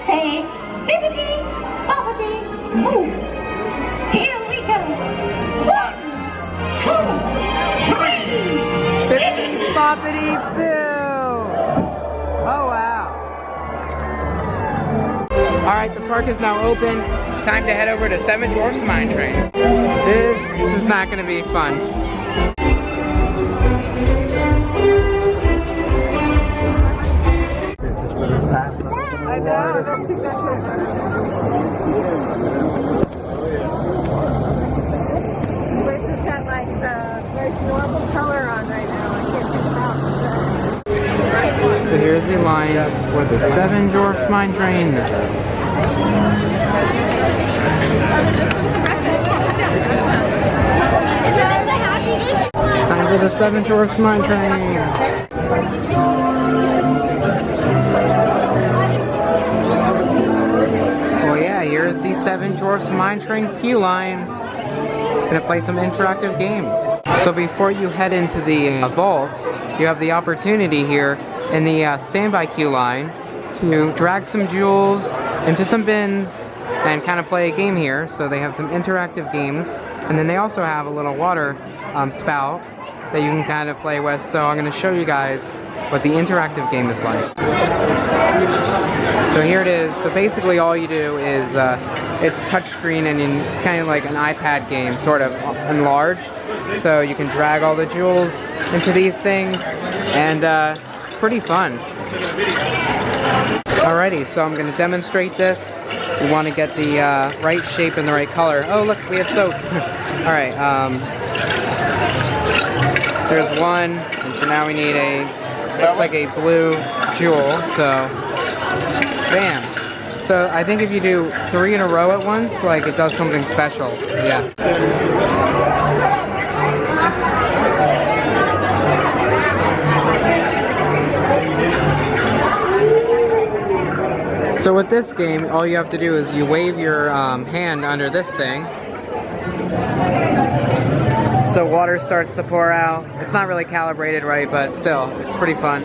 say, bibbidi, bobbidi, boo. Here we go. 1, 2, 3. Bibbidi bobbidi boo! Oh wow. Alright, the park is now open. Time to head over to Seven Dwarfs Mine Train. This is not going to be fun. I know, I don't think that's It's just got like the very normal color on right now. I can't figure out. So here's the line for the Seven Dwarfs Mine Train. Time for the Seven Dwarfs Mine Train. Well, yeah, here's the Seven Dwarfs Mine Train queue line. Gonna play some interactive games. So before you head into the vault, you have the opportunity here in the standby queue line to drag some jewels into some bins and kind of play a game here. So they have some interactive games, and then they also have a little water spout that you can kind of play with. So I'm going to show you guys what the interactive game is like. So here it is. So basically all you do is it's touchscreen, and it's kind of like an iPad game, sort of enlarged. So you can drag all the jewels into these things, and it's pretty fun. Alrighty, so I'm going to demonstrate this. We want to get the right shape and the right color. Oh look, we have soap. Alright, there's one, and so now we need looks like a blue jewel, so bam. So I think if you do 3 in a row at once, like it does something special. Yeah. So with this game, all you have to do is you wave your hand under this thing. So water starts to pour out. It's not really calibrated right, but still, it's pretty fun.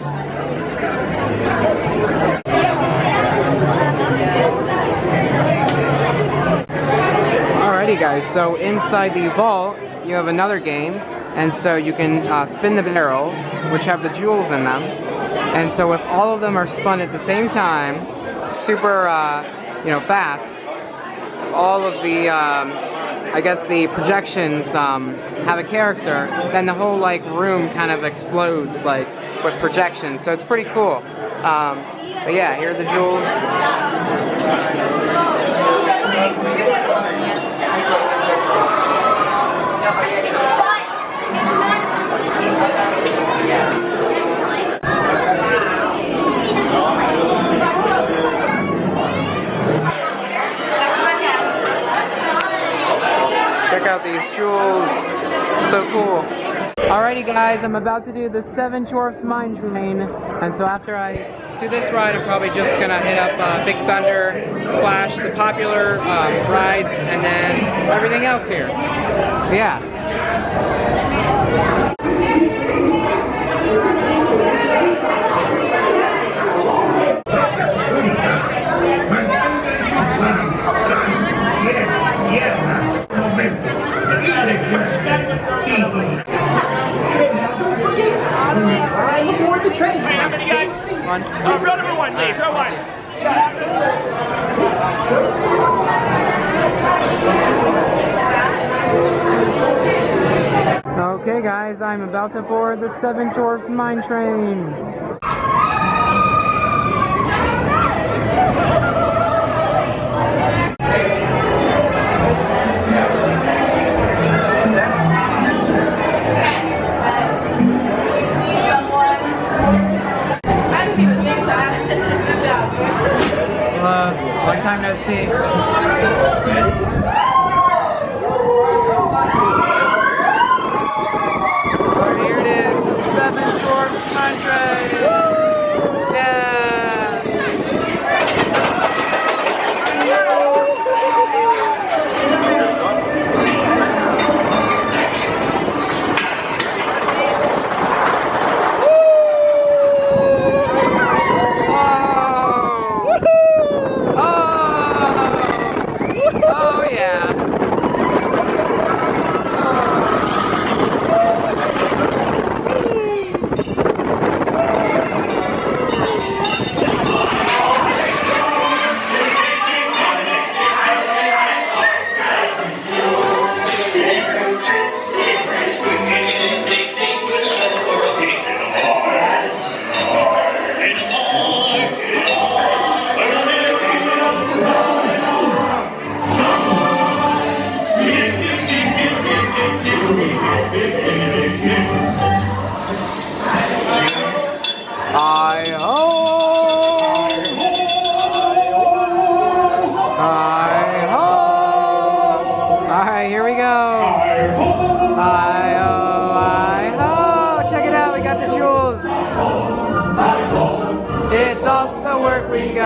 Alrighty guys, so inside the vault, you have another game. And so you can spin the barrels, which have the jewels in them. And so if all of them are spun at the same time, super, fast, all of the, I guess the projections have a character, then the whole like room kind of explodes like with projections, so it's pretty cool. But yeah, here are the jewels. Check out these jewels, so cool. Alrighty guys, I'm about to do the Seven Dwarfs Mine Train, and so after I do this ride, I'm probably just gonna hit up Big Thunder, Splash, the popular rides, and then everything else here. Yeah. I'm aboard the train. Wait, how many guys? One. Row number 1, please. Row 1. Okay guys, I'm about to board the Seven Dwarfs Mine Train. Long time no see. Here it is, the Seven Dwarfs Mine Train. Yeah.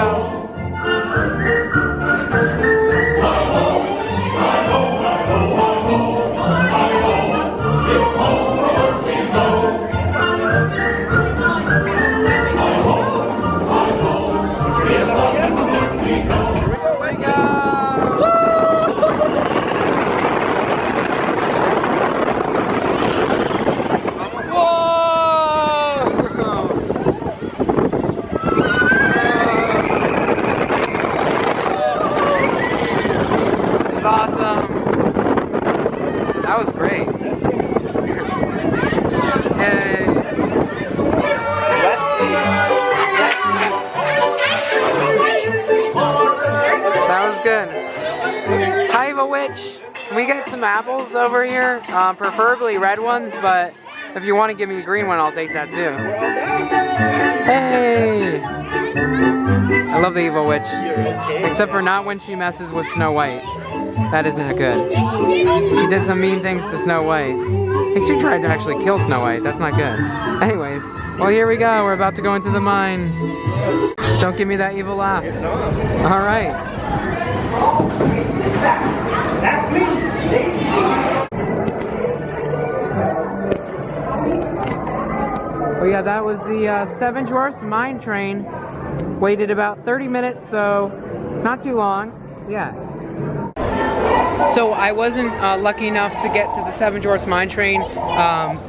go. That was great. That was good. Hi, Evil Witch. Can we get some apples over here? Preferably red ones, but if you want to give me a green one, I'll take that too. Hey! I love the Evil Witch. Except for not when she messes with Snow White. That isn't good. She did some mean things to Snow White. I think she tried to actually kill Snow White. That's not good. Anyways, well, here we go. We're about to go into the mine. Don't give me that evil laugh. All right. Well, yeah, that was the Seven Dwarfs mine train. Waited about 30 minutes, so not too long. Yeah. So I wasn't lucky enough to get to the Seven Dwarfs mine train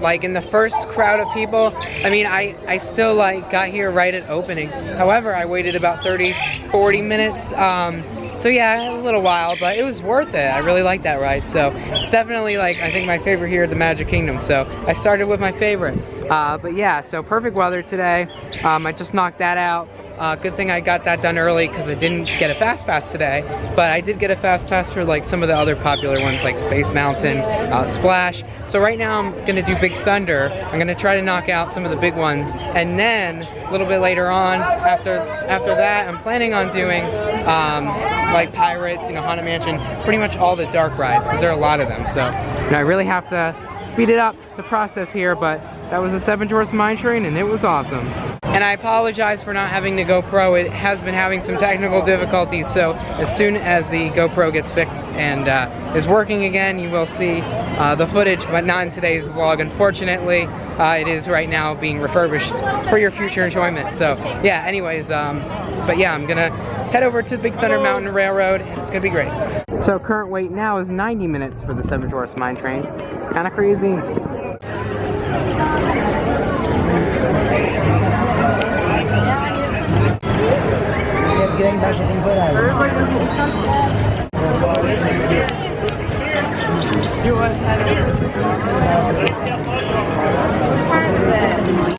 like in the first crowd of people. I mean, I still like got here right at opening. However, I waited about 30-40 minutes. So yeah, a little while, but it was worth it. I really like that ride. So it's definitely like, I think my favorite here at the Magic Kingdom. So I started with my favorite. But yeah, so perfect weather today. I just knocked that out. Good thing I got that done early because I didn't get a fast pass today, but I did get a fast pass for like some of the other popular ones like Space Mountain, Splash. So right now I'm gonna do Big Thunder. I'm gonna try to knock out some of the big ones, and then a little bit later on, after that, I'm planning on doing like Pirates, you know, Haunted Mansion, pretty much all the dark rides because there are a lot of them. So I really have to speed it up the process here, but that was the Seven Dwarfs mine train and it was awesome. And I apologize for not having the GoPro. It has been having some technical difficulties, so as soon as the GoPro gets fixed and is working again, you will see the footage, but not in today's vlog, unfortunately. It is right now being refurbished for your future enjoyment. So yeah, anyways, but yeah, I'm gonna head over to Big Thunder Mountain Railroad, and it's gonna be great. So current wait now is 90 minutes for the Seven Dwarfs mine train. Kinda crazy.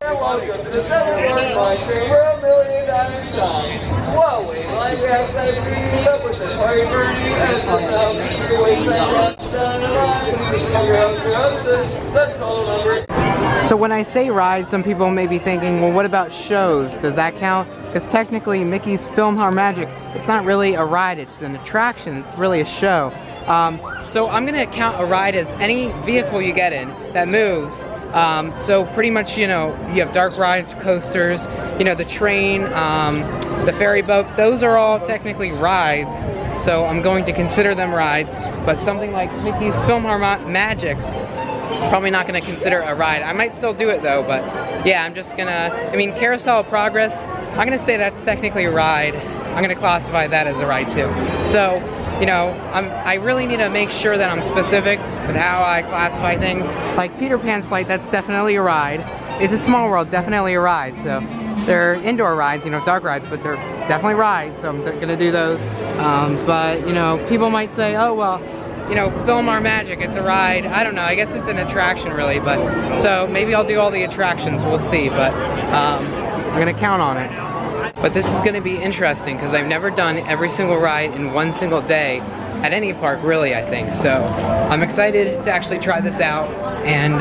Welcome to the Seven Dwarfs mine train. We're $1 million strong. Whoa, wait, line we have speeding up with the party journey as the sound of the way train runs down the line. This is your host, your hostess, the total number. So when I say ride, some people may be thinking, well, what about shows? Does that count? Because technically Mickey's Philharmagic, it's not really a ride, it's an attraction, it's really a show. So I'm gonna count a ride as any vehicle you get in that moves. So pretty much, you know, you have dark rides, coasters, you know, the train, the ferry boat, those are all technically rides. So I'm going to consider them rides, but something like Mickey's Philharmagic, probably not going to consider a ride. I might still do it though, but yeah, I'm just gonna, I mean, Carousel of Progress, I'm gonna say that's technically a ride. I'm gonna classify that as a ride too. So, you know, I really need to make sure that I'm specific with how I classify things. Like Peter Pan's Flight, that's definitely a ride. It's a Small World, definitely a ride. So they're indoor rides, you know, dark rides, but they're definitely rides, so I'm gonna do those. But, you know, people might say, oh, well, you know, Philharmagic, it's a ride. I don't know, I guess it's an attraction really, but so maybe I'll do all the attractions, we'll see, but I'm gonna count on it. But this is gonna be interesting because I've never done every single ride in one single day at any park really, I think. So I'm excited to actually try this out. And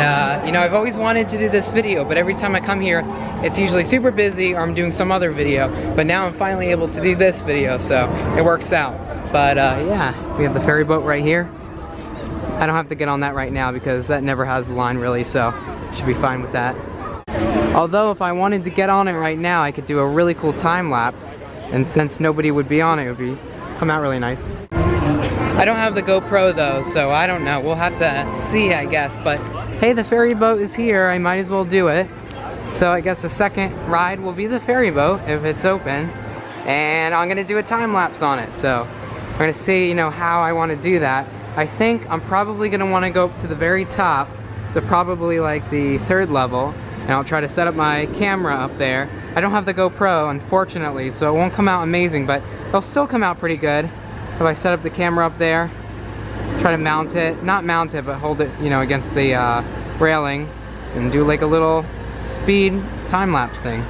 you know, I've always wanted to do this video, but every time I come here, it's usually super busy or I'm doing some other video. But now I'm finally able to do this video, so it works out. But yeah, we have the ferry boat right here. I don't have to get on that right now because that never has a line really, so should be fine with that. Although if I wanted to get on it right now, I could do a really cool time lapse And since nobody would be on it, it would come out really nice. I don't have the GoPro though, so I don't know. We'll have to see, I guess. But hey, the ferry boat is here. I might as well do it. So I guess the second ride will be the ferry boat if it's open. And I'm gonna do a time lapse on it. So I'm gonna see, you know, how I want to do that. I think I'm probably gonna want to go up to the very top. So probably like the 3rd level. And I'll try to set up my camera up there. I don't have the GoPro, unfortunately, so it won't come out amazing, but it'll still come out pretty good if I set up the camera up there. Try to mount it, not mount it, but hold it, you know, against the railing and do like a little speed time-lapse thing.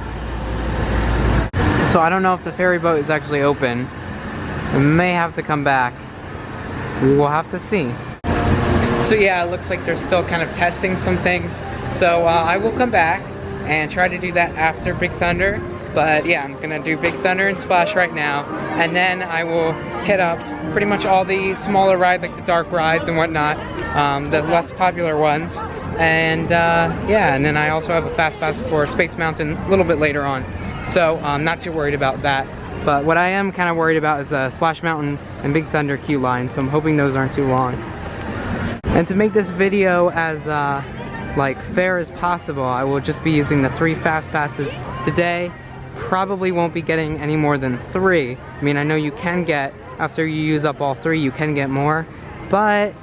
So I don't know if the ferry boat is actually open. I may have to come back. We will have to see. So yeah, it looks like they're still kind of testing some things. So I will come back and try to do that after Big Thunder. But yeah, I'm gonna do Big Thunder and Splash right now. And then I will hit up pretty much all the smaller rides, like the dark rides and whatnot, the less popular ones. And yeah, and then I also have a fast pass for Space Mountain a little bit later on. So I'm not too worried about that. But what I am kind of worried about is Splash Mountain and Big Thunder queue line. So I'm hoping those aren't too long. And to make this video as like fair as possible, I will just be using the 3 fast passes today. Probably won't be getting any more than 3. I mean, I know you can get, after you use up all 3, you can get more, but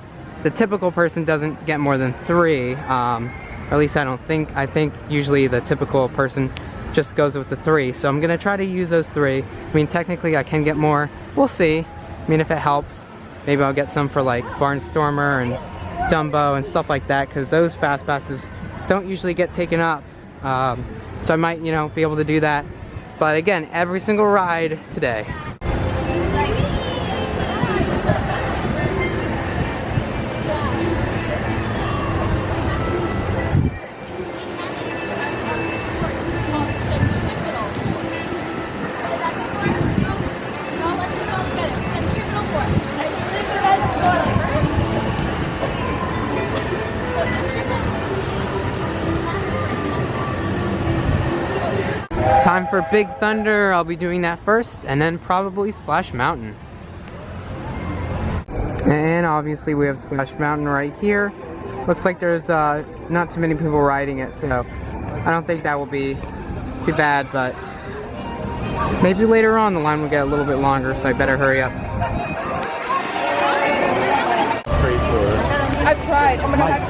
the typical person doesn't get more than 3. Or at least I don't think. I think usually the typical person just goes with the 3. So I'm gonna try to use those 3. I mean, technically I can get more. We'll see. I mean, if it helps, maybe I'll get some for like Barnstormer and Dumbo and stuff like that, because those fast passes don't usually get taken up. So I might, you know, be able to do that. But again, every single ride today. Time for Big Thunder. I'll be doing that first, and then probably Splash Mountain. And obviously we have Splash Mountain right here. Looks like there's not too many people riding it, so I don't think that will be too bad, but maybe later on the line will get a little bit longer, so I better hurry up. I've tried. Oh my God.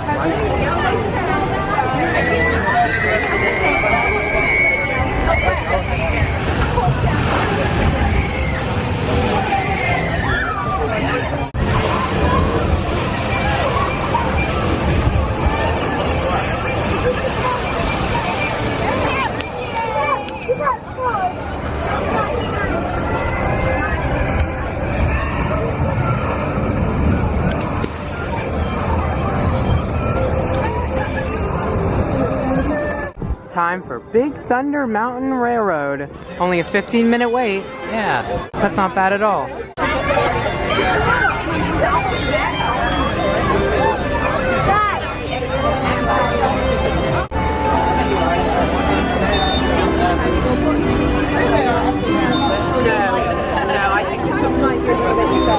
Time for Big Thunder Mountain Railroad. Only a 15-minute wait. Yeah, that's not bad at all. No, I think it's sometimes you're going to go.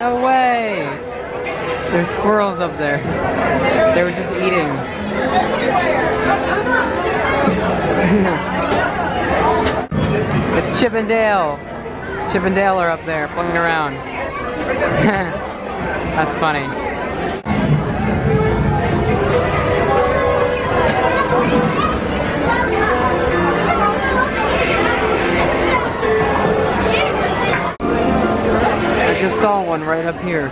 No way! There's squirrels up there. They were just eating. It's Chip and Dale. Chip and Dale are up there playing around. That's funny. I just saw one right up here.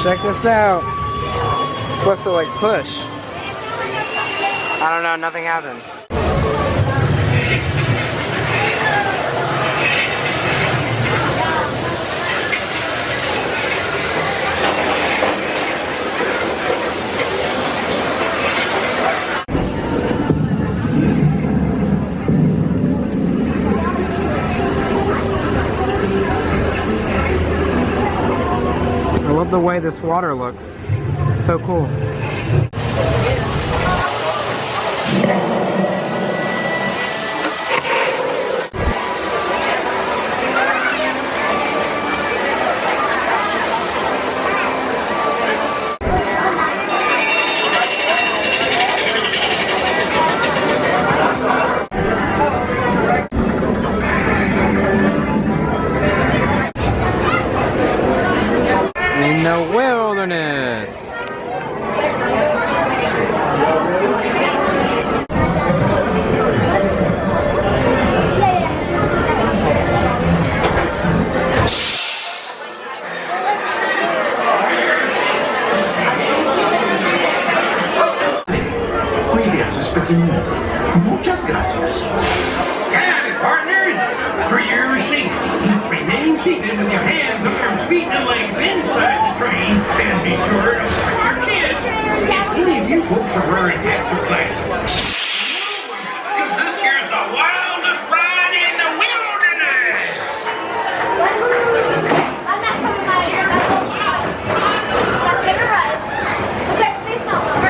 Check this out. It's supposed to like push. I don't know, nothing happened. I love the way this water looks. So cool. In the wilderness. Cuide a sus pequeñitos. Muchas gracias. Howdy, partners. For your safety, remain seated with your hands, arms, feet, and legs inside the train, and be sure to watch your kids. If any of you folks are wearing hats or glasses, because this here's the wildest ride in the wilderness. I'm not coming by here. It's my favorite ride. What's that Space Mountain?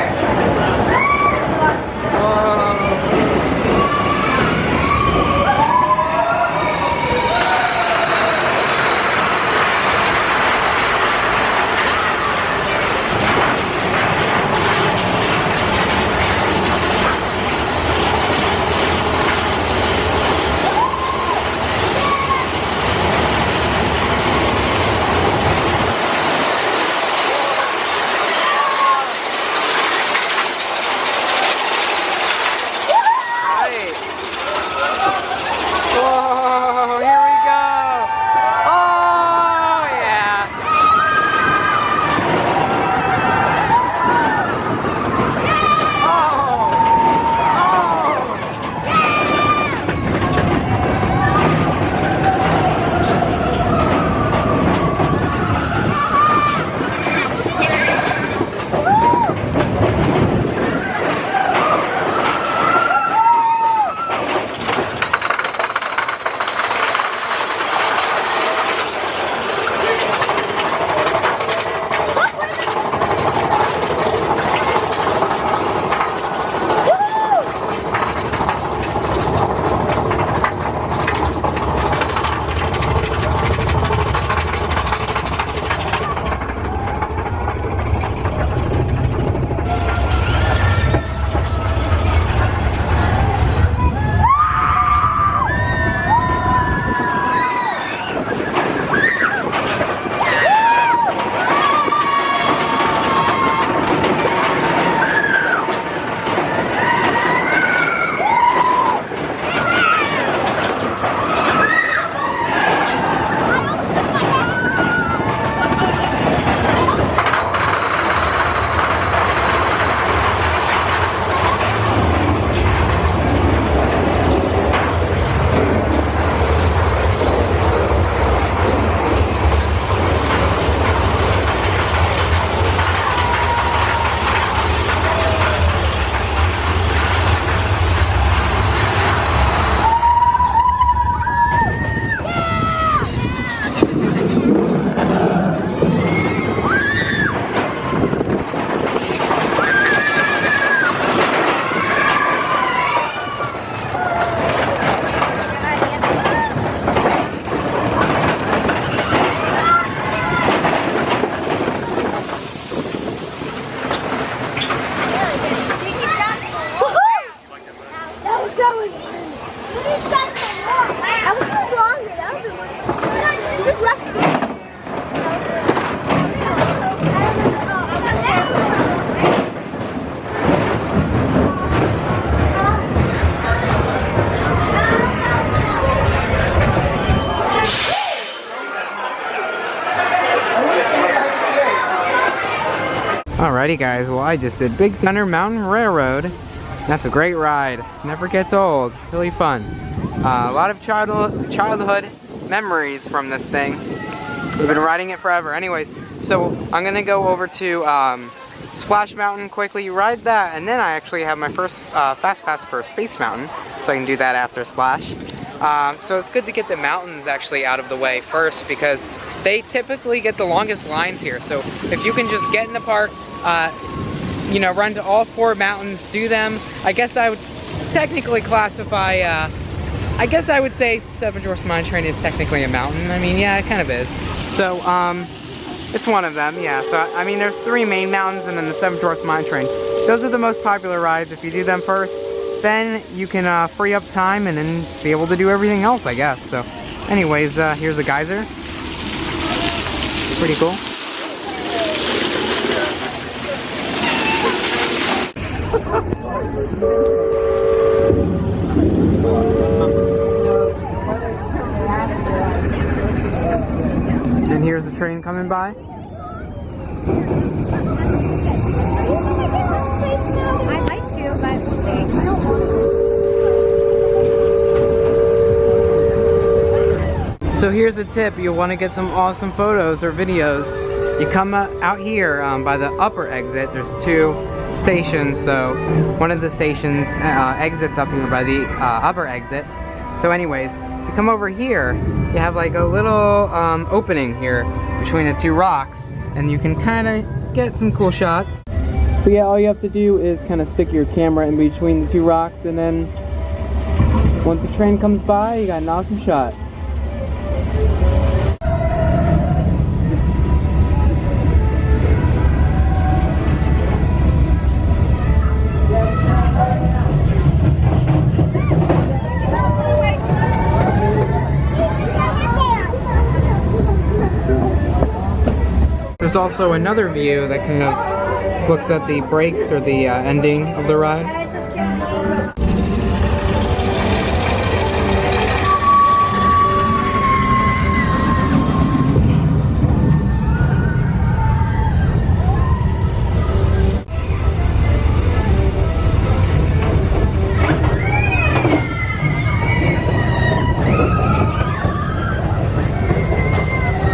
Alrighty guys, well I just did Big Thunder Mountain Railroad. That's a great ride. Never gets old. Really fun. A lot of childhood memories from this thing. We've been riding it forever. Anyways, so I'm gonna go over to Splash Mountain quickly, ride that, and then I actually have my first Fast Pass for Space Mountain, so I can do that after Splash. So it's good to get the mountains actually out of the way first because they typically get the longest lines here. So if you can just get in the park, you know, run to all 4 mountains, do them. I guess I would technically classify, I guess I would say Seven Dwarfs Mine Train is technically a mountain. I mean, yeah, it kind of is. So, it's one of them, yeah. So, I mean, there's 3 main mountains and then the Seven Dwarfs Mine Train. Those are the most popular rides. If you do them first, then you can free up time and then be able to do everything else, I guess. So, anyways, here's a geyser. Pretty cool. And here's the train coming by. I'd like to, but we'll see. So here's a tip, you'll want to get some awesome photos or videos. You come out here by the upper exit. There's 2 stations, so one of the stations exits up here by the upper exit. So anyways, you come over here, you have like a little opening here between the 2 rocks, and you can kind of get some cool shots. So yeah, all you have to do is kind of stick your camera in between the 2 rocks, and then once the train comes by, you got an awesome shot. There's also another view that kind of looks at the brakes or the ending of the ride.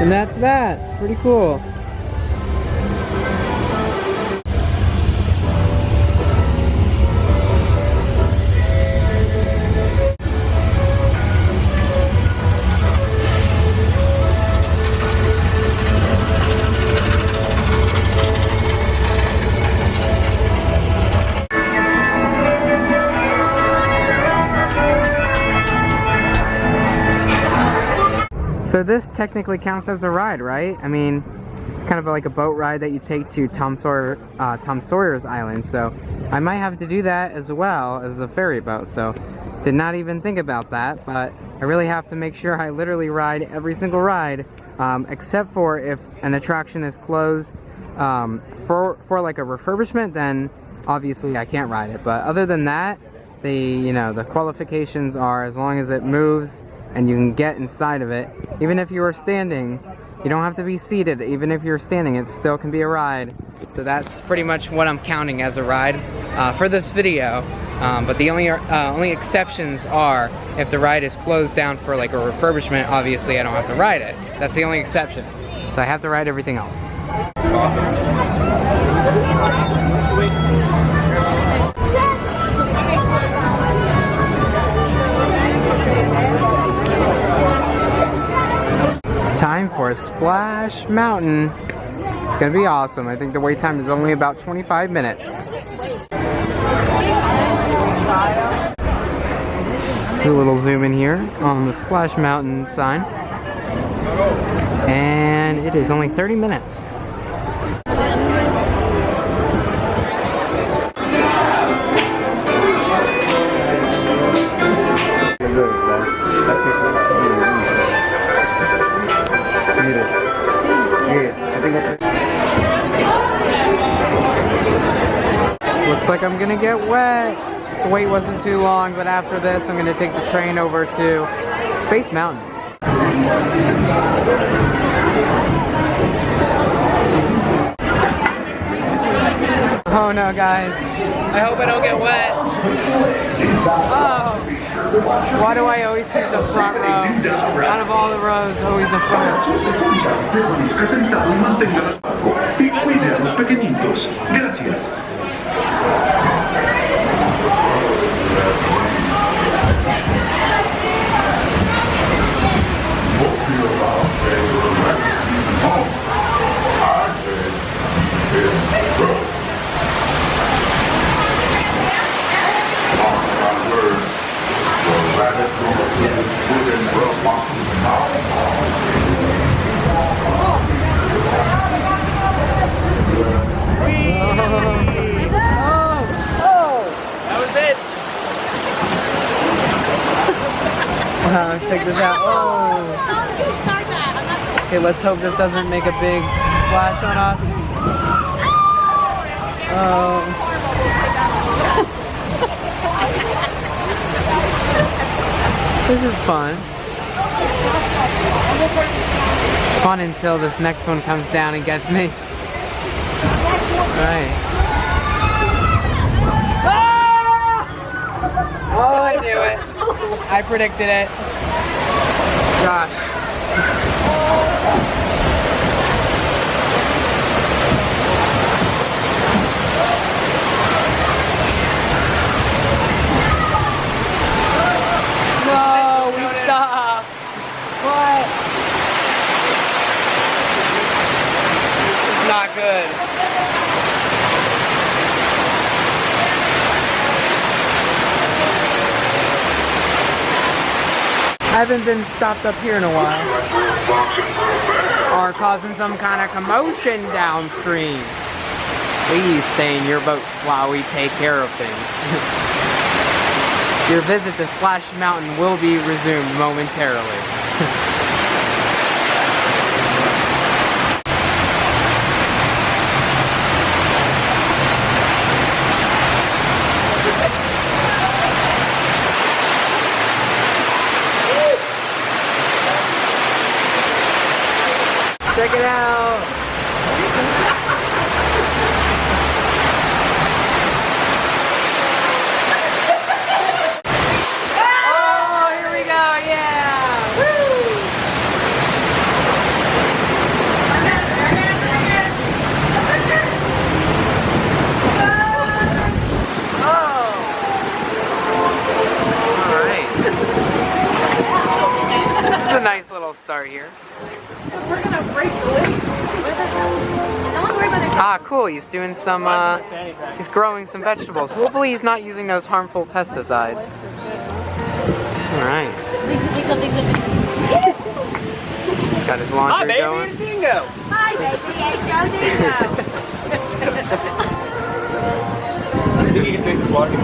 And that's that. Pretty cool. So this technically counts as a ride, right? I mean, it's kind of like a boat ride that you take to Tom Sawyer's Island. So I might have to do that as well as a ferry boat. So did not even think about that, but I really have to make sure I literally ride every single ride, except for if an attraction is closed for like a refurbishment, then obviously I can't ride it. But other than that, the qualifications are as long as it moves and you can get inside of it. Even if you are standing, you don't have to be seated. Even if you're standing, it still can be a ride. So that's pretty much what I'm counting as a ride for this video. But the only exceptions are if the ride is closed down for like a refurbishment, obviously I don't have to ride it. That's the only exception. So I have to ride everything else. Time for Splash Mountain. It's gonna be awesome. I think the wait time is only about 25 minutes. Do a little zoom in here on the Splash Mountain sign. And it is only 30 minutes. Looks like I'm gonna get wet. The wait wasn't too long, but after this I'm gonna take the train over to Space Mountain. Oh no, guys. I hope I don't get wet. Oh. Why do I always choose the front row? Out of all the rows, always the front. Y cuide a los pequeñitos. Gracias. Wow, check this out. Oh. Okay, let's hope this doesn't make a big splash on us. Oh. This is fun. It's fun until this next one comes down and gets me. Alright. Oh, I knew it. I predicted it. Gosh. No, we stopped. What? It's not good. I haven't been stopped up here in a while. Or causing some kind of commotion downstream. Please stay in your boats while we take care of things. Your visit to Splash Mountain will be resumed momentarily. Check it out! Oh, here we go, yeah! Woo! Oh! Alright. This is a nice little start here. We're gonna break the leaf. Ah, cool. He's doing some, he's growing some vegetables. Hopefully he's not using those harmful pesticides. Alright. He's got his laundry going. Dingo. Hi, baby. Hey, Joe Dingo. You can drink the water.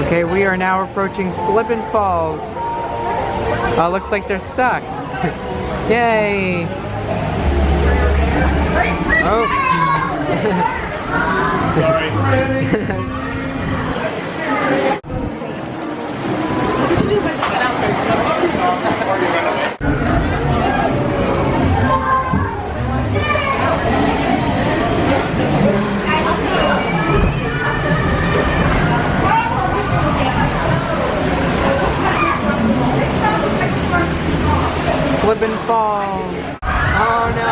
Okay, we are now approaching Slip and Falls. Oh, looks like they're stuck. Yay! Oh. Sorry. Slip and fall. Oh no.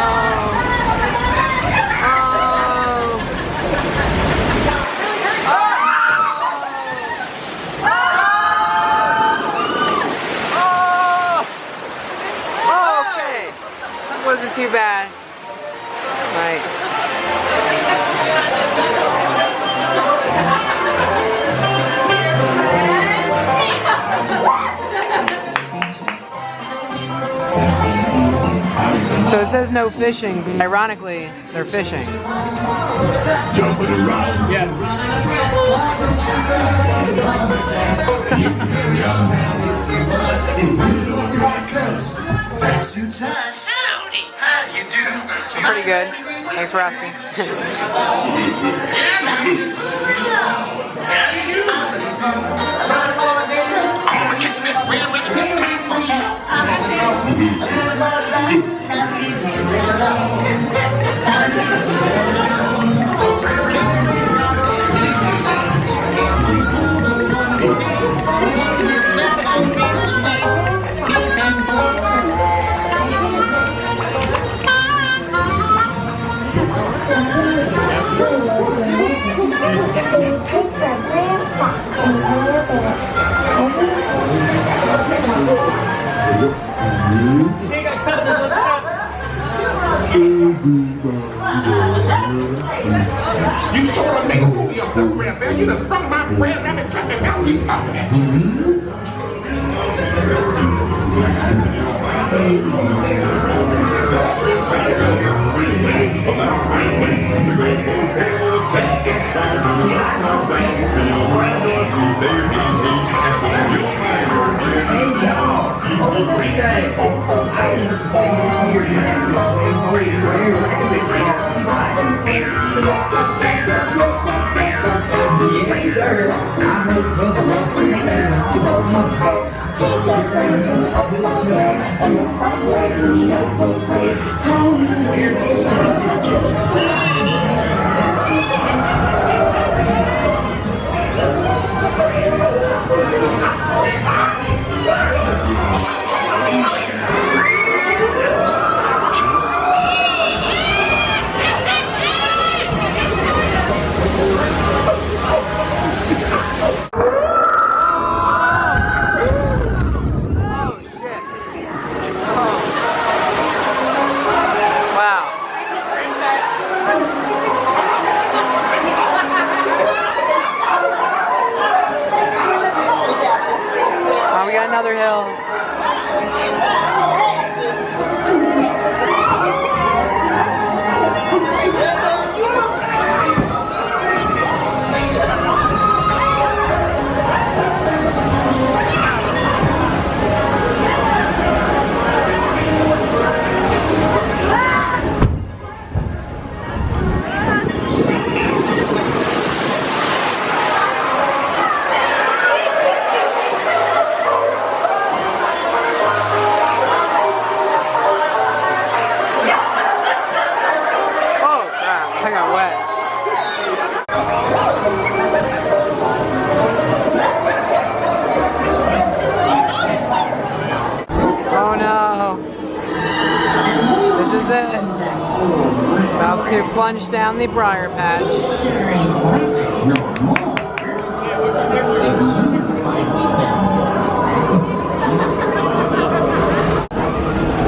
Wasn't too bad. Right. So it says no fishing, but ironically, they're fishing. Jumping around. Yeah. Pretty good. Thanks for asking. You sort of make a fool of yourself, Red Bear. You done sprung my bread rabbit trap and now he's out there. Yes, sir. We got another hill. I got wet. Oh no. This is it. About to plunge down the briar patch.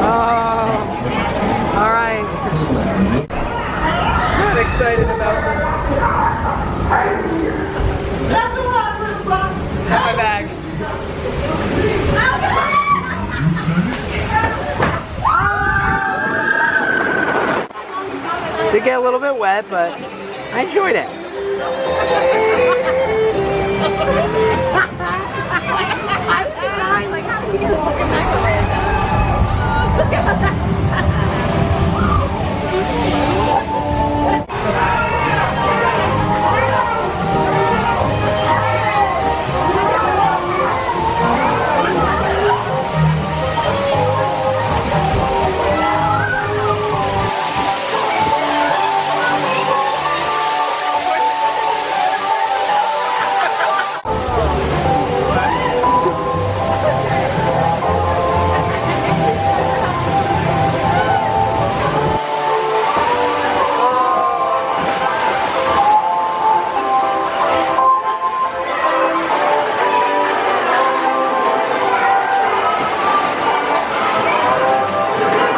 Oh. Alright. Excited about this. Have my bag. Did get a little bit wet, but I enjoyed it.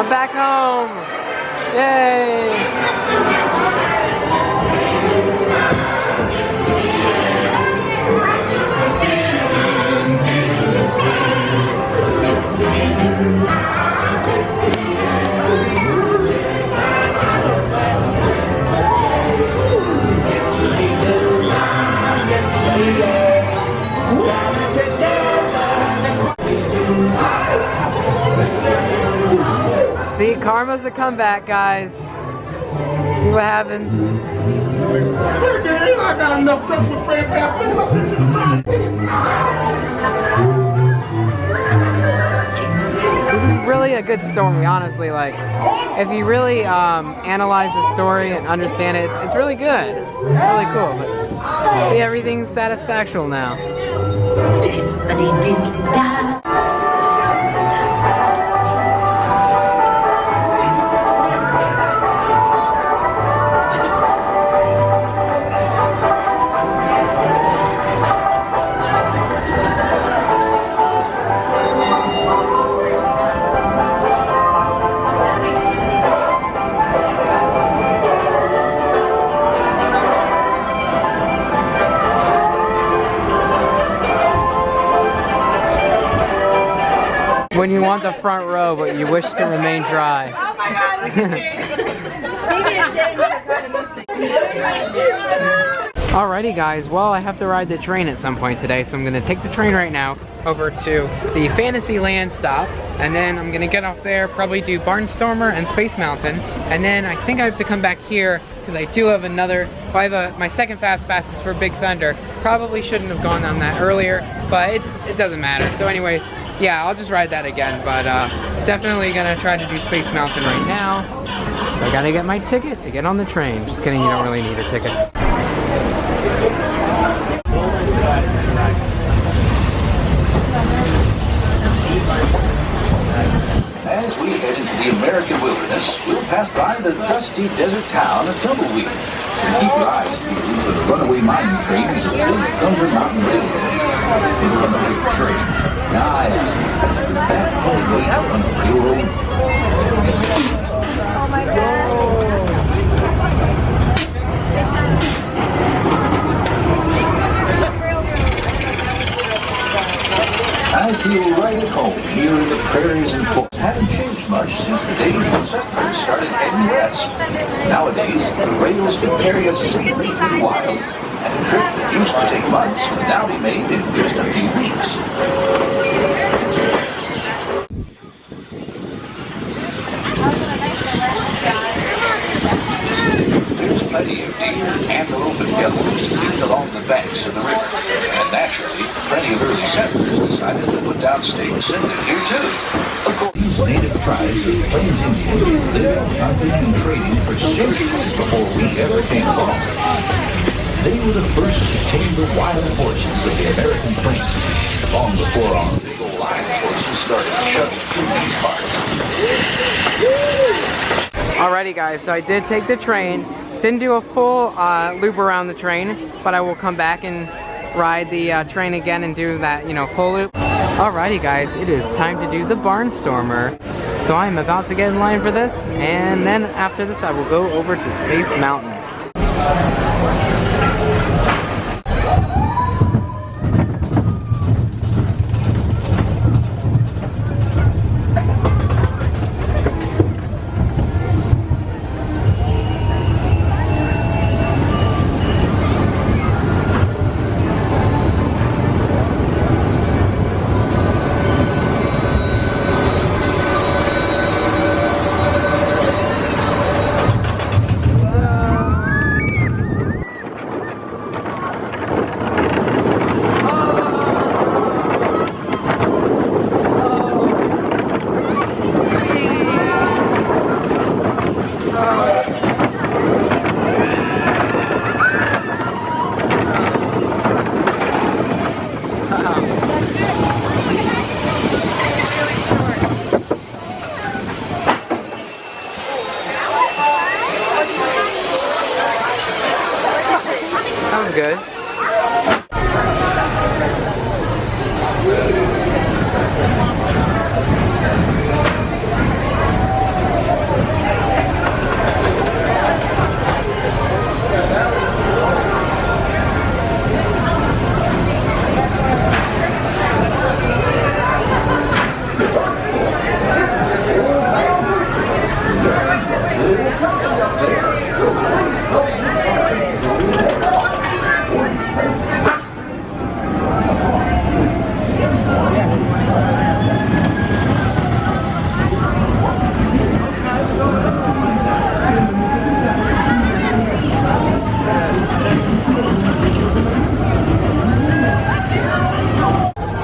Back home! Yay! See, karma's a comeback, guys. See what happens. I got enough trouble with Fred This is really a good story, honestly. Like, if you really analyze the story and understand it, it's really good. It's really cool. But see, everything's satisfactional now. When you want the front row, but you wish to remain dry. Oh my God, look at Stevie and James are kind of missing. Alrighty guys, well I have to ride the train at some point today, so I'm going to take the train right now over to the Fantasyland stop, and then I'm going to get off there, probably do Barnstormer and Space Mountain, and then I think I have to come back here because I do have another, well, I have my second Fast Pass is for Big Thunder. Probably shouldn't have gone on that earlier, but it doesn't matter. So anyways, yeah, I'll just ride that again, but definitely gonna try to do Space Mountain right now. So I gotta get my ticket to get on the train. Just kidding, you don't really need a ticket. As we head into the American wilderness, we'll pass by the dusty desert town of Tumbleweed. And keep your eyes peeled for the runaway mining trains of Big Thunder Mountain Railroad. The runaway trains. Now I ask you, is that runaway out on the railroad? Oh my God. I feel right at home here in the prairies and forests. Haven't changed much since the days when settlers started heading west. Nowadays, the rails can carry us safely through the wild, and a trip that used to take months can now be made in just a few weeks. There's plenty of deer, antelope, and buffaloes feeding along the banks of the river, and naturally, plenty of early settlers decided to put down stakes and live here too. Of course, these native tribes of Plains Indians lived, hunting, and trading for centuries before we ever came along. They were the first to tame the wild horses of the American plains, long before our big old line horses started shoving through these parts. Alrighty guys, so I did take the train. Didn't do a full loop around the train, but I will come back and ride the train again and do that, full loop. Alrighty guys, it is time to do the Barnstormer. So I'm about to get in line for this, and then after this I will go over to Space Mountain.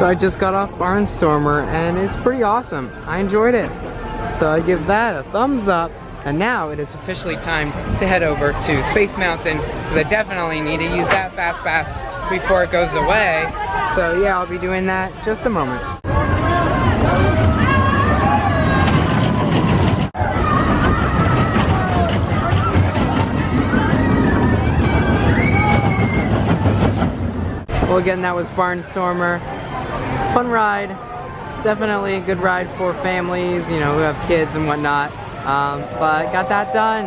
I just got off Barnstormer and it's pretty awesome. I enjoyed it. So I give that a thumbs up. And now it is officially time to head over to Space Mountain because I definitely need to use that Fast Pass before it goes away. So yeah, I'll be doing that in just a moment. Well, again, that was Barnstormer. Fun ride. Definitely a good ride for families, you know, who have kids and whatnot. But got that done.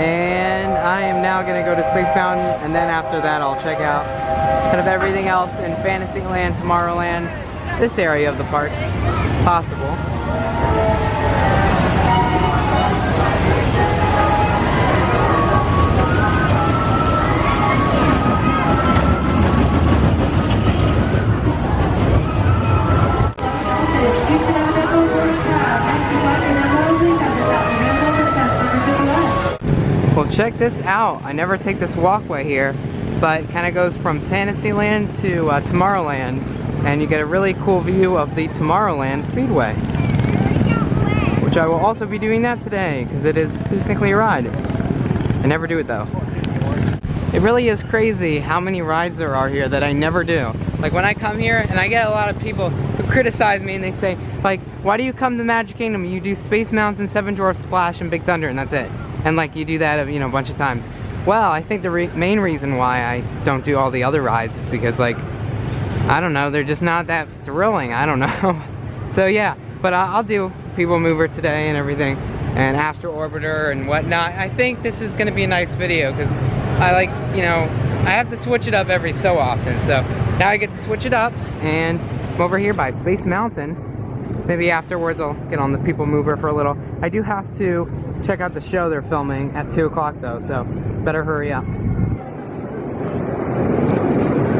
And I am now going to go to Space Mountain, and then after that I'll check out kind of everything else in Fantasyland, Tomorrowland, this area of the park, if possible. Well, check this out. I never take this walkway here, but it kind of goes from Fantasyland to Tomorrowland, and you get a really cool view of the Tomorrowland Speedway, which I will also be doing that today because it is technically a ride. I never do it though. It really is crazy how many rides there are here that I never do. Like when I come here, and I get a lot of people who criticize me and they say, like, why do you come to Magic Kingdom? You do Space Mountain, Seven Dwarfs Splash, and Big Thunder, and that's it. And like you do that, you know, a bunch of times. Well, I think the main reason why I don't do all the other rides is because, like, I don't know, they're just not that thrilling. I don't know. So yeah, but I'll do People Mover today and everything, and Astro Orbiter and whatnot. I think this is going to be a nice video because I like, you know, I have to switch it up every so often. So now I get to switch it up, and I'm over here by Space Mountain. Maybe afterwards I'll get on the People Mover for a little. I do have to check out the show they're filming at 2 o'clock though, so better hurry up.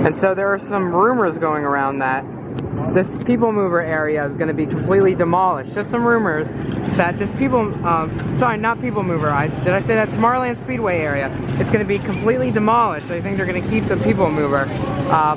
And so there are some rumors going around that this People Mover area is going to be completely demolished. Just some rumors that this sorry, not People Mover, did I say that? Tomorrowland Speedway area, it's going to be completely demolished. I think they're going to keep the People Mover,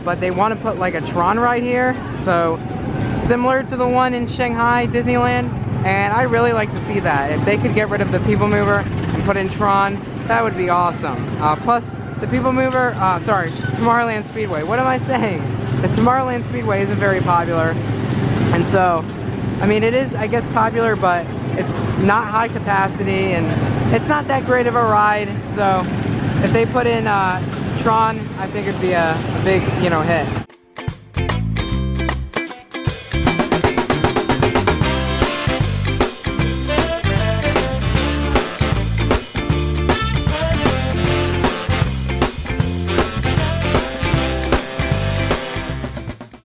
but they want to put like a Tron ride here, so similar to the one in Shanghai Disneyland, and I really like to see that. If they could get rid of the People Mover and put in Tron, that would be awesome. Plus, the People Mover, sorry, Tomorrowland Speedway. What am I saying? The Tomorrowland Speedway isn't very popular, and so, I mean, it is, I guess, popular, but it's not high capacity, and it's not that great of a ride, so if they put in Tron, I think it'd be a big, you know, hit.